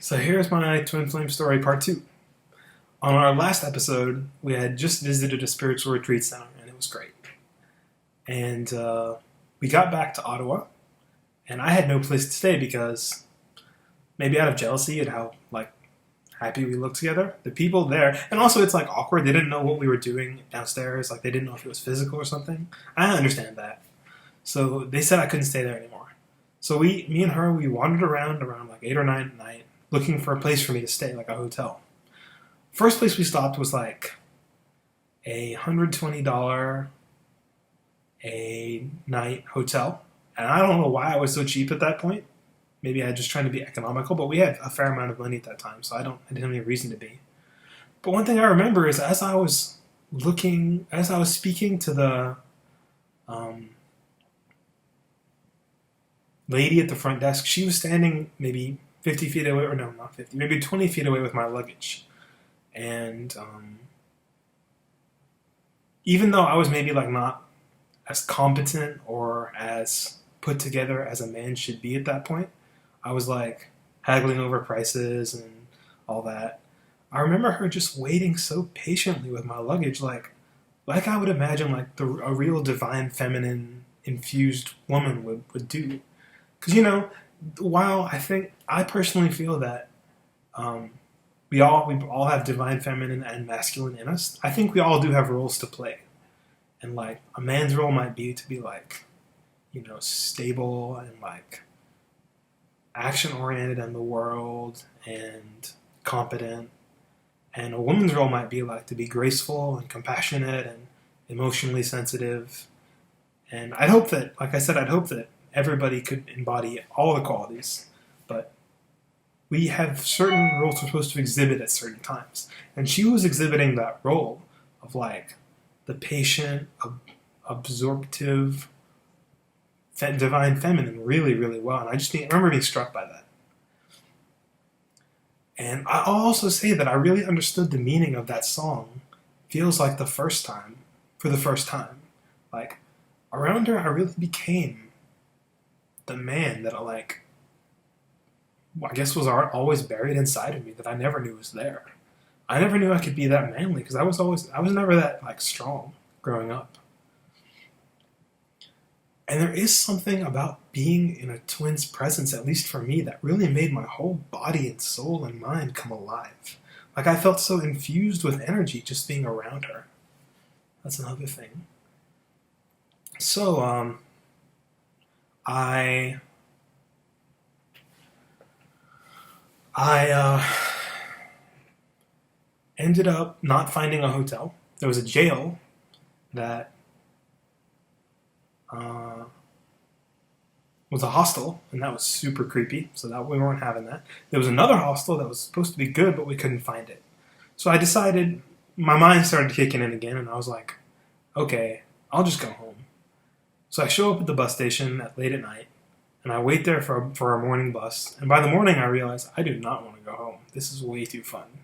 So here's my twin flame story part 2. On our last episode, we had just visited a spiritual retreat center, and it was great. And we got back to Ottawa, and I had no place to stay because maybe out of jealousy at how happy we looked together, the people there, and also it's awkward. They didn't know what we were doing downstairs. They didn't know if it was physical or something. I understand that. So they said I couldn't stay there anymore. So me and her, we wandered around 8 or 9 at night, looking for a place for me to stay, like a hotel. First place we stopped was a $120 a night hotel. And I don't know why I was so cheap at that point. Maybe I was just trying to be economical, but we had a fair amount of money at that time, so I didn't have any reason to be. But one thing I remember is as I was speaking to the lady at the front desk, she was standing maybe 50 feet away, or no, not 50, maybe 20 feet away with my luggage. And even though I was maybe not as competent or as put together as a man should be at that point, I was haggling over prices and all that. I remember her just waiting so patiently with my luggage, like I would imagine a real divine feminine infused woman would do. Because while I personally feel that we all have divine feminine and masculine in us, I think we all do have roles to play. And a man's role might be to be stable and action oriented in the world and competent. And a woman's role might be to be graceful and compassionate and emotionally sensitive. And I'd hope that, I'd hope that everybody could embody all the qualities, but we have certain roles we're supposed to exhibit at certain times. And she was exhibiting that role of the patient, absorptive, divine feminine really, really well. And I remember being struck by that. And I'll also say that I really understood the meaning of that song. Feels like for the first time. Around her, I really became the man that I guess was always buried inside of me that I never knew was there. I never knew I could be that manly because I was never that strong growing up. And there is something about being in a twin's presence, at least for me, that really made my whole body and soul and mind come alive. I felt so infused with energy just being around her. That's another thing. So, I ended up not finding a hotel. There was a jail that was a hostel, and that was super creepy, so that we weren't having that. There was another hostel that was supposed to be good, but we couldn't find it. So I decided, my mind started kicking in again, and I was like, okay, I'll just go home. So I show up at the bus station late at night, and I wait there for our morning bus. And by the morning, I realize I do not want to go home. This is way too fun.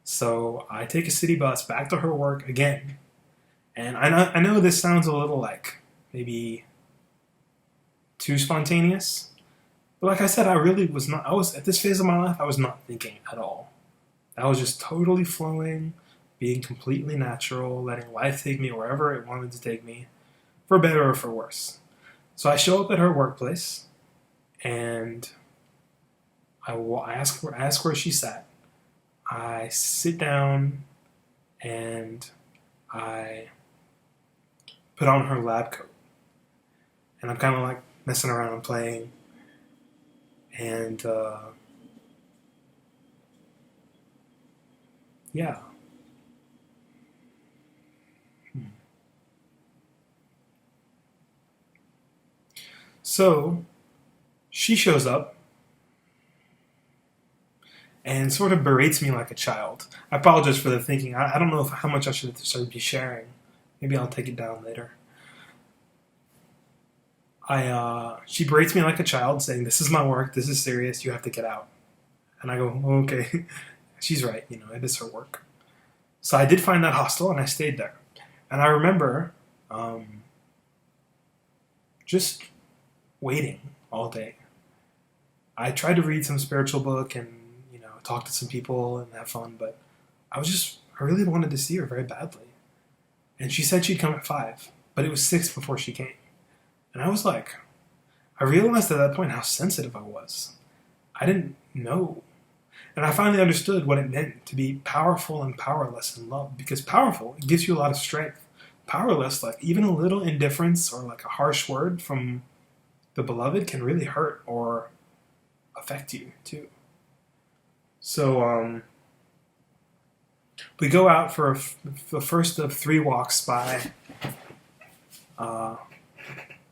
So I take a city bus back to her work again. And I know this sounds a little maybe too spontaneous. But like I said, I was at this phase of my life, I was not thinking at all. I was just totally flowing, being completely natural, letting life take me wherever it wanted to take me, for better or for worse. So I show up at her workplace, and I ask where she sat. I sit down, and I put on her lab coat. And I'm kind of messing around and playing. And, yeah. So, she shows up and sort of berates me like a child. I apologize for the thinking. I don't know how much I should be sharing. Maybe I'll take it down later. She berates me like a child, saying, "This is my work, this is serious, you have to get out." And I go, okay, she's right, it is her work. So I did find that hostel, and I stayed there. And I remember just waiting all day. I tried to read some spiritual book and talk to some people and have fun, but I really wanted to see her very badly. And she said she'd come at 5, but it was 6 before she came. And I realized at that point how sensitive I was. I didn't know. And I finally understood what it meant to be powerful and powerless in love. Because powerful, it gives you a lot of strength. Powerless, like even a little indifference or like a harsh word from the beloved can really hurt or affect you too. So we go out for the first of 3 walks by a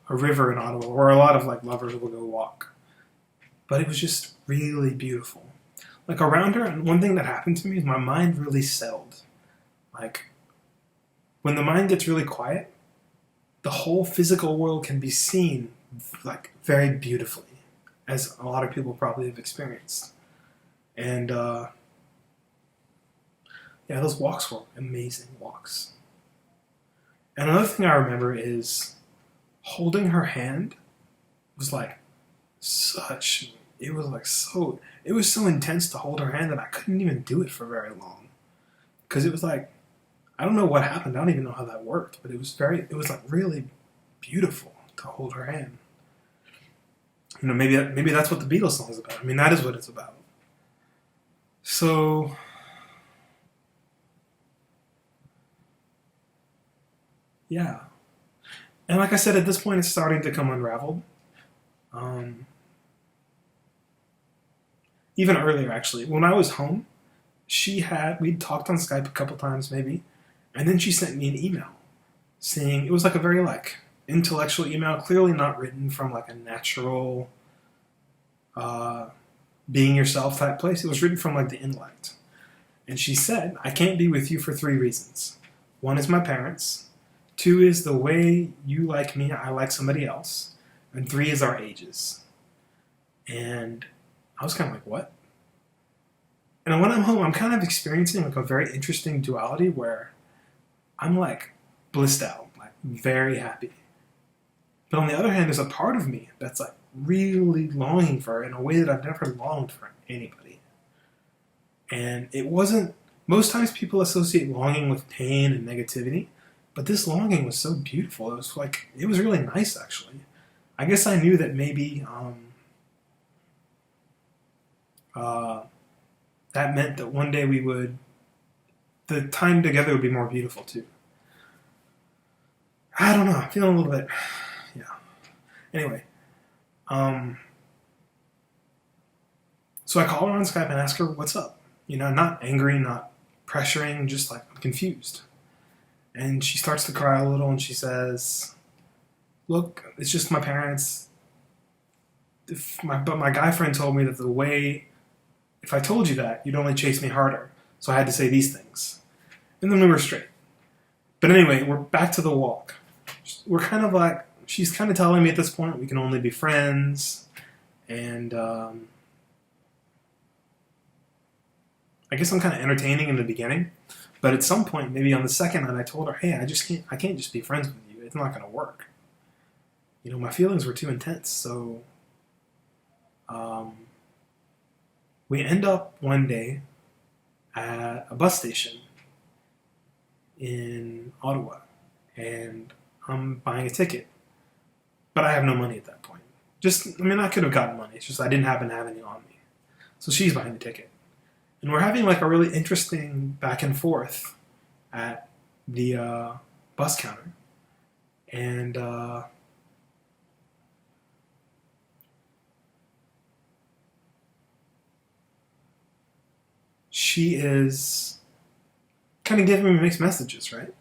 river in Ottawa, where a lot of like lovers will go walk. But it was just really beautiful. Like around her, and one thing that happened to me is my mind really settled. Like when the mind gets really quiet, the whole physical world can be seen like very beautifully, as a lot of people probably have experienced. And yeah, those walks were amazing walks. And another thing I remember is holding her hand was like it was so intense to hold her hand that I couldn't even do it for very long. Because it was like, I don't know what happened. I don't even know how that worked, but it was like really beautiful to hold her hand. You know, maybe that's what the Beatles song is about. I mean, that is what it's about. So yeah. And like I said, at this point, it's starting to come unraveled. Even earlier, actually, when I was home, we'd talked on Skype a couple times, maybe, and then she sent me an email saying, it was like a very like intellectual email, clearly not written from like a natural being yourself type place. It was written from like the intellect. And she said, I can't be with you for 3 reasons. 1 is my parents. 2 is the way you like me, I like somebody else. And 3 is our ages. And I was kind of like, what? And when I'm home, I'm kind of experiencing like a very interesting duality where I'm like blissed out, like very happy. But on the other hand, there's a part of me that's like really longing for her in a way that I've never longed for anybody. And it wasn't, most times people associate longing with pain and negativity, but this longing was so beautiful. It was really nice actually. I guess I knew that maybe that meant that one day the time together would be more beautiful too. I don't know, I'm feeling a little bit, yeah. Anyway, so I call her on Skype and ask her what's up. You know, not angry, not pressuring, just like I'm confused. And she starts to cry a little and she says, look, it's just my parents. But my guy friend told me that if I told you that, you'd only chase me harder. So I had to say these things. And then we were straight. But anyway, we're back to the walk. We're kind of like, she's kind of telling me at this point we can only be friends. And I guess I'm kind of entertaining in the beginning. But at some point, maybe on the second night, I told her, hey, I can't just be friends with you. It's not going to work. You know, my feelings were too intense. So we end up one day at a bus station in Ottawa, and I'm buying a ticket, but I have no money at that point. I could have gotten money. It's just I didn't happen to have any on me. So she's buying the ticket. And we're having like a really interesting back and forth at the bus counter. And she is kind of giving me mixed messages, right?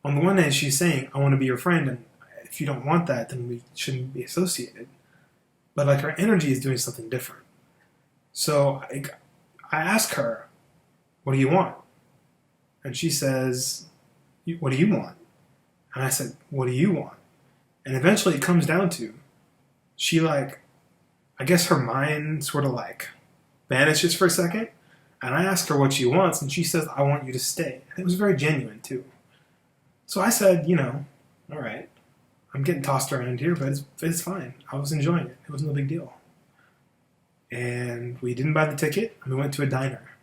On the one hand, she's saying, I want to be your friend, and if you don't want that, then we shouldn't be associated. But like her energy is doing something different. So I ask her, what do you want? And she says, what do you want? And I said, what do you want? And eventually it comes down to, I guess her mind sort of like vanishes for a second. And I ask her what she wants, and she says, I want you to stay. And it was very genuine, too. So I said, all right, I'm getting tossed around here, but it's fine. I was enjoying it. It was no big deal. and we didn't buy the ticket, and we went to a diner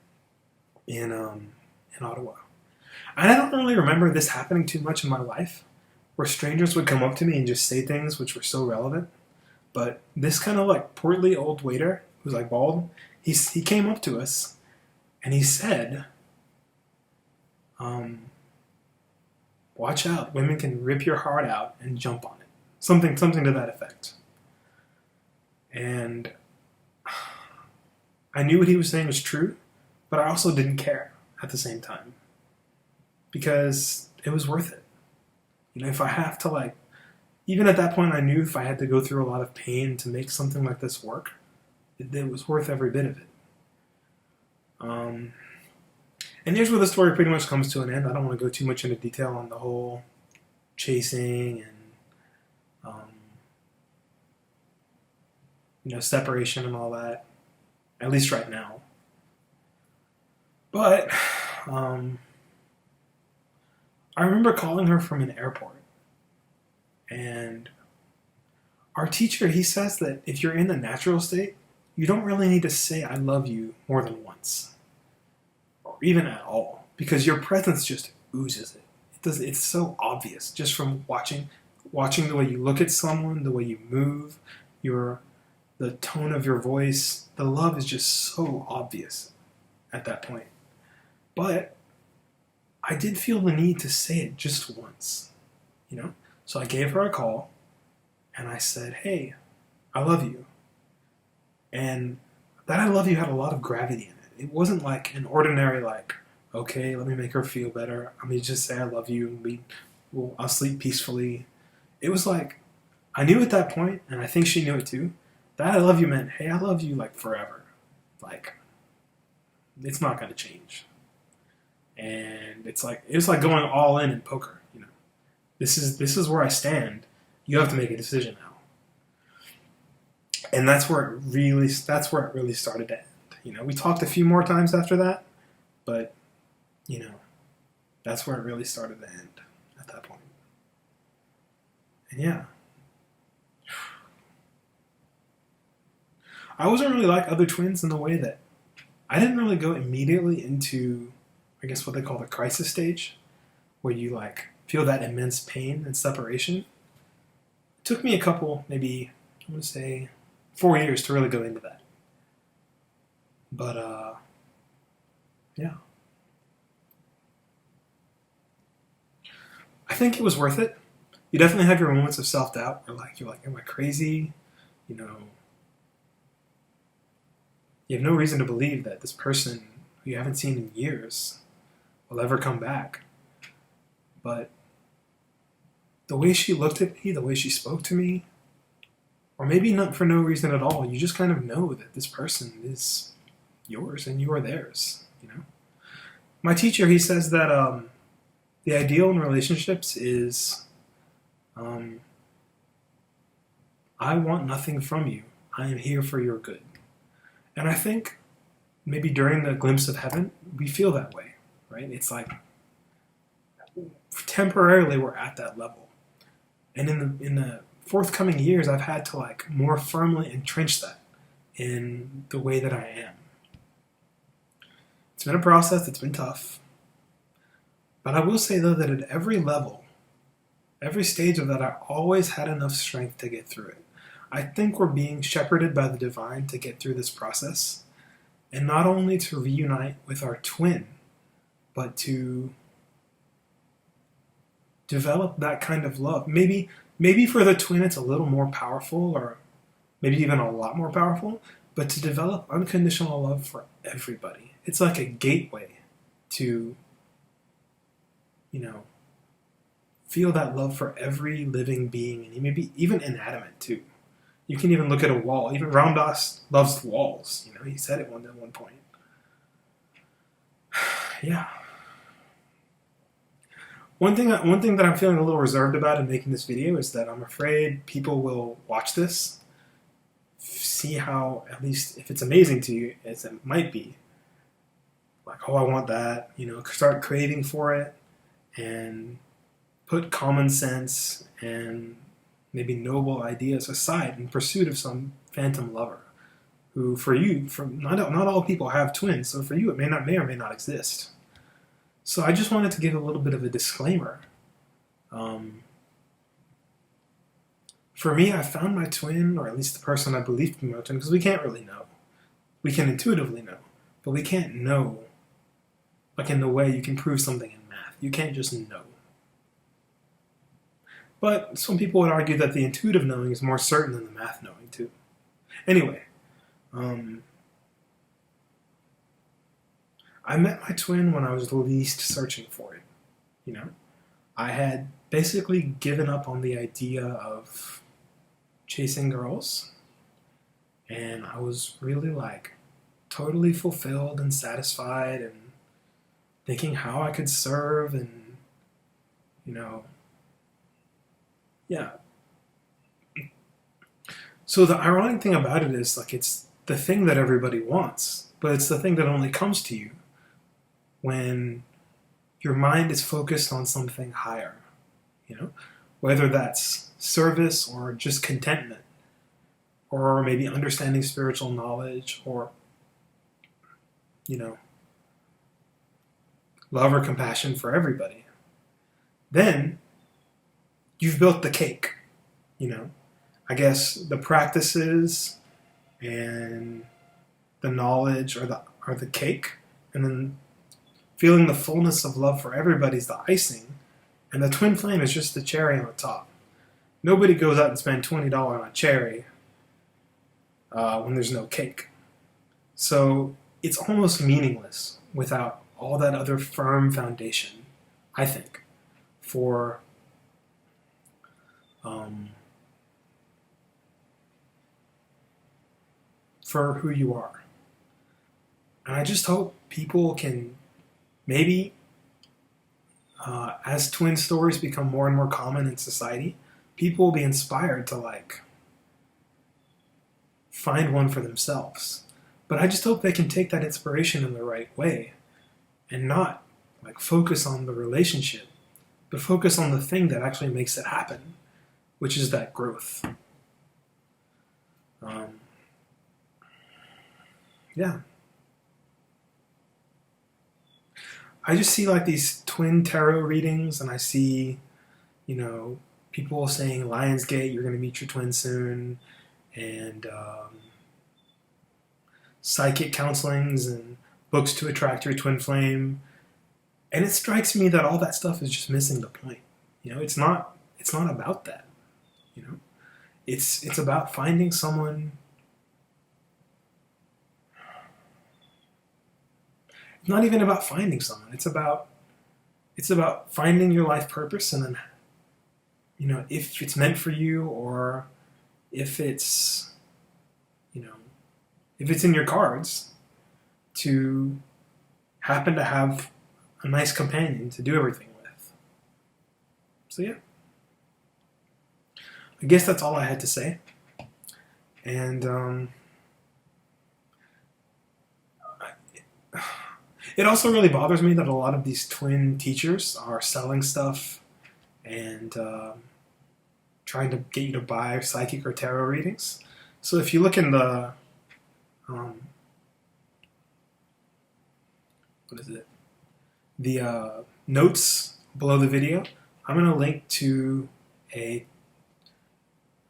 in Ottawa. And I don't really remember this happening too much in my life, where strangers would come up to me and just say things which were so relevant. But this kind of like portly old waiter, who's like bald, he came up to us and he said, "Watch out, women can rip your heart out and jump on it." Something to that effect. And I knew what he was saying was true, but I also didn't care at the same time, because it was worth it. You know, if I have to like, even at that point I knew if I had to go through a lot of pain to make something like this work, it was worth every bit of it. And here's where the story pretty much comes to an end. I don't want to go too much into detail on the whole chasing and separation and all that, at least right now. But I remember calling her from an airport, and our teacher, he says that if you're in the natural state, you don't really need to say "I love you" more than once, or even at all, because your presence just oozes it. It's so obvious just from watching the way you look at someone, the way you move, the tone of your voice. The love is just so obvious at that point. But I did feel the need to say it just once, So I gave her a call, and I said, "Hey, I love you." And that "I love you" had a lot of gravity in it. It wasn't like an ordinary, like, okay, let me make her feel better. Let me just say "I love you," and I'll sleep peacefully. It was like, I knew at that point, and I think she knew it too, that "I love you" meant, hey, I love you like forever. Like, it's not going to change. And it was like going all in poker. This is where I stand. You have to make a decision now. And that's where it really started to end. We talked a few more times after that, but that's where it really started to end at that point. And yeah. I wasn't really like other twins in the way that I didn't really go immediately into, I guess, what they call the crisis stage, where you like feel that immense pain and separation. It took me a couple, maybe, I'm going to say 4 years to really go into that. But, yeah. I think it was worth it. You definitely have your moments of self-doubt, where you're like, am I crazy? You have no reason to believe that this person who you haven't seen in years will ever come back. But the way she looked at me, the way she spoke to me, or maybe not for no reason at all, you just kind of know that this person is yours and you are theirs. My teacher, he says that the ideal in relationships is, I want nothing from you. I am here for your good. And I think maybe during the glimpse of heaven, we feel that way, right? It's like temporarily we're at that level. And in the forthcoming years, I've had to like more firmly entrench that in the way that I am. It's been a process. It's been tough. But I will say, though, that at every level, every stage of that, I always had enough strength to get through it. I think we're being shepherded by the divine to get through this process, and not only to reunite with our twin, but to develop that kind of love. Maybe for the twin it's a little more powerful, or maybe even a lot more powerful, but to develop unconditional love for everybody. It's like a gateway to, feel that love for every living being, and maybe even inanimate too. You can even look at a wall. Even Ram Dass loves walls. He said it at one point. Yeah. One thing that I'm feeling a little reserved about in making this video is that I'm afraid people will watch this, see how, at least if it's amazing to you, as it might be, like, oh, I want that, start craving for it, and put common sense and maybe noble ideas aside in pursuit of some phantom lover who for you, not all people have twins, so for you it may or may not exist. So I just wanted to give a little bit of a disclaimer. For me, I found my twin, or at least the person I believe to be my twin, because we can't really know. We can intuitively know, but we can't know like in the way you can prove something in math. You can't just know. But some people would argue that the intuitive knowing is more certain than the math knowing too. Anyway, I met my twin when I was least searching for it. You know, I had basically given up on the idea of chasing girls, and I was really like totally fulfilled and satisfied and thinking how I could serve and, you know, yeah. So the ironic thing about it is like it's the thing that everybody wants, but it's the thing that only comes to you when your mind is focused on something higher, you know, whether that's service or just contentment or maybe understanding spiritual knowledge or, you know, love or compassion for everybody. Then you've built the cake, you know. I guess the practices and the knowledge are the cake, and then feeling the fullness of love for everybody is the icing, and the twin flame is just the cherry on the top. Nobody goes out and spends $20 on a cherry when there's no cake. So it's almost meaningless without all that other firm foundation, I think, for who you are. And I just hope people can maybe, as twin stories become more and more common in society, people will be inspired to like find one for themselves. But I just hope they can take that inspiration in the right way and not like focus on the relationship, but focus on the thing that actually makes it happen, which is that growth. Yeah. I just see like these twin tarot readings, and I see, you know, people saying Lionsgate, you're going to meet your twin soon, and psychic counselings and books to attract your twin flame. And it strikes me that all that stuff is just missing the point. You know, it's not about that. You know, it's about finding someone. It's not even about finding someone. It's about finding your life purpose, and then, you know, if it's meant for you, or if it's, you know, if it's in your cards to happen to have a nice companion to do everything with. So yeah, I guess that's all I had to say. And it also really bothers me that a lot of these twin teachers are selling stuff and trying to get you to buy psychic or tarot readings. So if you look in the the notes below the video, I'm going to link to a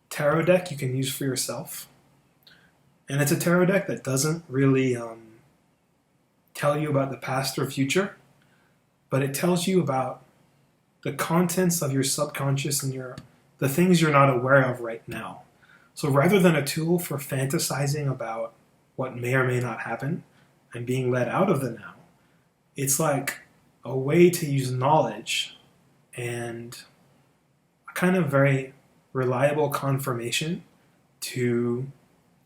tarot deck you can use for yourself. And it's a tarot deck that doesn't really tell you about the past or future, but it tells you about the contents of your subconscious and the things you're not aware of right now. So rather than a tool for fantasizing about what may or may not happen and being led out of the now, it's like a way to use knowledge and a kind of very reliable confirmation to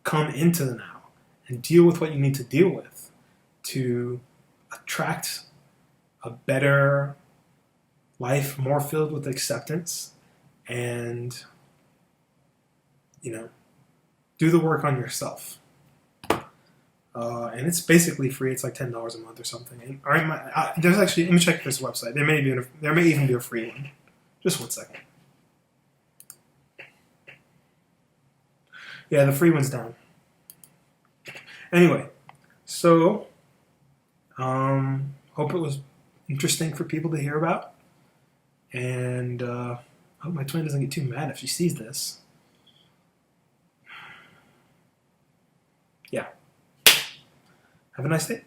come into the now and deal with what you need to deal with to attract a better life, more filled with acceptance, and, you know, do the work on yourself. And it's basically free. It's like $10 a month or something. And there's actually, let me check this website. There may even be a free one. Just 1 second. Yeah, the free one's down. Anyway, so hope it was interesting for people to hear about, and I hope my twin doesn't get too mad if she sees this. Yeah. Have a nice day.